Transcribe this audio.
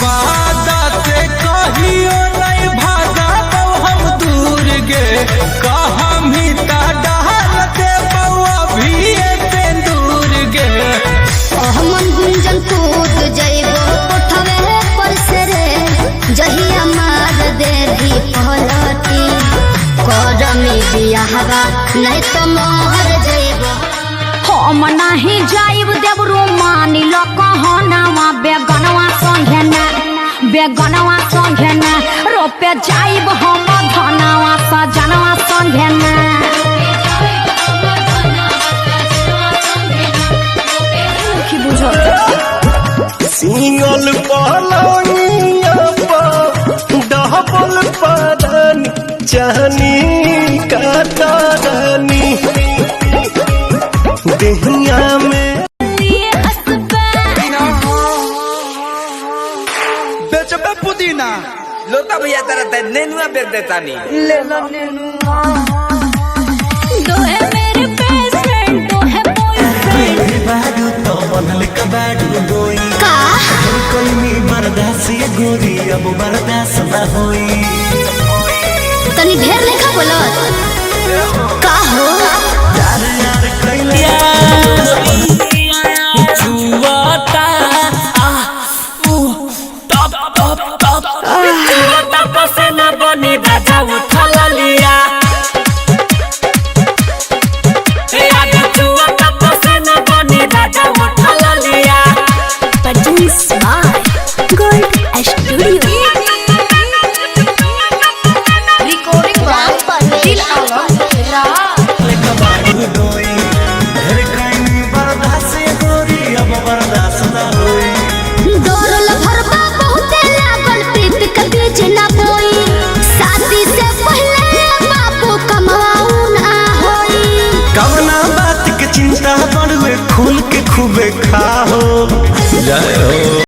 वादा से कहियो नहीं भागा हम दूर गे कहा मीता डाल दे अभी दूर गे हमन गुंजन कूद जइबो उठवे पर से रे जहिया मार दे भी पलटी करमी बियाहवा नहीं तो मोहर जइबो हम नहीं जाइब देवरू मानी लो कहनावा बेगनवा संगे ना रोपे जाइब हम धनवा सजनवा संगे ना की बुझो सिंगल पलंगिया डबल पदन चहनी कतरनी देहिया में बेचबे पुदीना लोता भैया तेरा नेनुआ बेच देता नहीं ले लो नेनुआ दो है मेरे बेस्ट फ्रेंड दो है बॉयफ्रेंड बाडू तो बनल कबाडू दोई का कोई मी बर्दाश्त ये गोरी अब बर्दाश्त न होई तनी ढेर लेखा बोलत का हो यार यार कैलिया जुवाता टप टप टप जुवाता बसे न बनी राजा उठा लिया ए आज जुवाता बसे न बनी राजा उठा लिया produced by Gold Studio. Recording by Dil Alam कबाडू दोई घर कैनी बर्दाश्त ये गोरी अब बर्दाश्त न होई दौड़ल भरबा बहुते लागल प्रीत के बीच ना बोई शादी से पहले बापू कमाऊ ना होई कवना बात के चिंता बड़ुए खुल के खूबे खाओ जय हो।